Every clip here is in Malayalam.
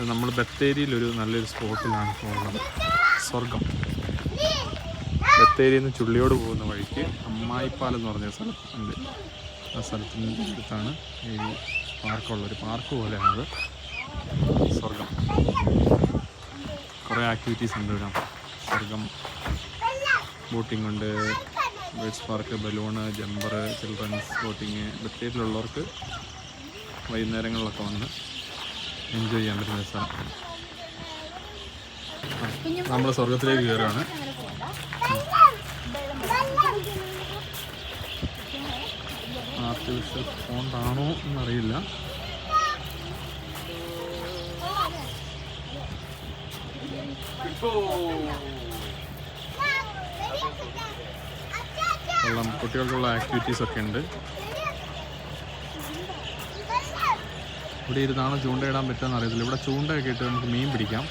നമ്മൾ ബത്തേരിയിലൊരു നല്ലൊരു സ്പോട്ടിലാണ് പോകുന്നത്. സ്വർഗം. ബത്തേരിയിൽ നിന്ന് ചുള്ളിയോട് പോകുന്ന വഴിക്ക് അമ്മായിപ്പാലം എന്ന് പറഞ്ഞ സ്ഥലം ഉണ്ട്. ആ സ്ഥലത്തിൻ്റെ അടുത്താണ് ഈ പാർക്കുള്ളൊരു പാർക്ക് പോലെയാണത്. സ്വർഗം. കുറേ ആക്ടിവിറ്റീസ് ഉണ്ട് ഇവിടെ. സ്വർഗം ബോട്ടിംഗ് ഉണ്ട്, birds park, balloon, jumper, children's boating. ബത്തേരിയിലുള്ളവർക്ക് വൈകുന്നേരങ്ങളിലൊക്കെ വന്ന് എൻജോയ് ചെയ്യാൻ പറ്റുന്ന സ്ഥലം. നമ്മൾ സ്വർഗത്തിലേക്ക് കയറുകയാണ്. ആർട്ടിഫിഷ്യൽ ഫോണ്ടാണോ എന്നറിയില്ല. കുട്ടികൾക്കുള്ള ആക്ടിവിറ്റീസ് ഒക്കെ ഉണ്ട്. ഇവിടെ ഇരുന്നാണ് ചൂണ്ടയിടാൻ പറ്റുമെന്ന് അറിയത്തില്ല. ഇവിടെ ചൂണ്ടയൊക്കെ ഇട്ട് നമുക്ക് മീൻ പിടിക്കാം,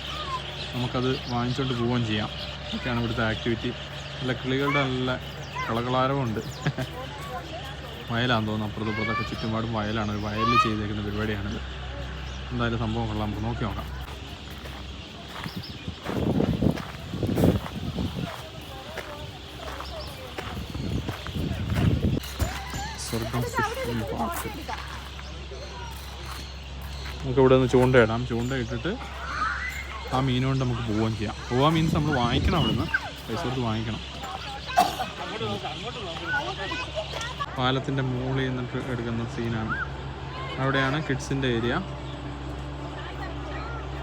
നമുക്കത് വാങ്ങിച്ചുകൊണ്ട് പോവുകയും ചെയ്യാം. ഒക്കെയാണ് ഇവിടുത്തെ ആക്ടിവിറ്റി. നല്ല കിളികളുടെ നല്ല കളകളാരവുമുണ്ട്. വയലാണെന്ന് തോന്നുന്നു. അപ്പുറത്തൊക്കെ ചുറ്റുപാടും വയലാണ്. ഒരു വയലിൽ ചെയ്തേക്കുന്ന പരിപാടിയാണിത്. എന്തായാലും സംഭവം കൊള്ളാം, നമുക്ക് നോക്കി നോക്കാം. സ്വർഗം ഫിഷിംഗ് പാർക്ക്. നമുക്ക് ഇവിടെ നിന്ന് ചൂണ്ടയിടാം. ചൂണ്ട ഇട്ടിട്ട് ആ മീനുകൊണ്ട് നമുക്ക് പോവുകയും ചെയ്യാം. പോവാൻ മീൻസ് നമ്മൾ വാങ്ങിക്കണം, അവിടെ നിന്ന് പൈസ കൊടുത്ത് വാങ്ങിക്കണം. പാലത്തിൻ്റെ മുകളിൽ നിന്നിട്ട് എടുക്കുന്ന സീനാണ്. അവിടെയാണ് കിഡ്സിൻ്റെ ഏരിയ.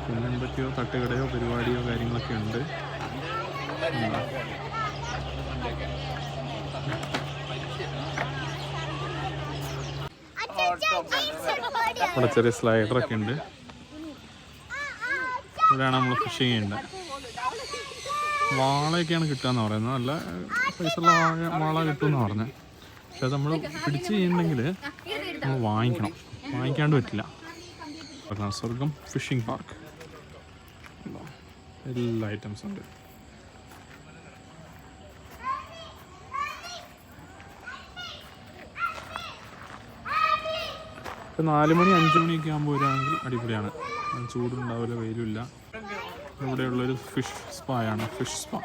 പിന്നെ എന്തൊക്കെയോ തട്ടുകടയോ പരിപാടിയോ കാര്യങ്ങളൊക്കെ ഉണ്ട്. ഇവിടെ ചെറിയ സ്ലൈഡറൊക്കെ ഉണ്ട്. ഇവിടെയാണ് നമ്മൾ ഫിഷിങ് ചെയ്യേണ്ടത്. വാളയൊക്കെയാണ് കിട്ടുകയെന്ന് പറയുന്നത്. നല്ല പൈസയുള്ള വാള കിട്ടുമെന്നാണ് പറഞ്ഞത്. പക്ഷെ അത് നമ്മൾ പിടിച്ച് ചെയ്യുന്നുണ്ടെങ്കിൽ നമ്മൾ വാങ്ങിക്കണം, വാങ്ങിക്കാണ്ട് പറ്റില്ല. സ്വർഗം ഫിഷിംഗ് പാർക്ക് എല്ലാ ഐറ്റംസും ഉണ്ട്. ഇപ്പം 4 മണി 5 മണിയൊക്കെ ആകുമ്പോൾ വരികയാണെങ്കിൽ അടിപൊളിയാണ്. ചൂടുണ്ടാവില്ല, വെയിലുമില്ല. ഇവിടെയുള്ളൊരു ഫിഷ് സ്പായാണ്. Fish spa.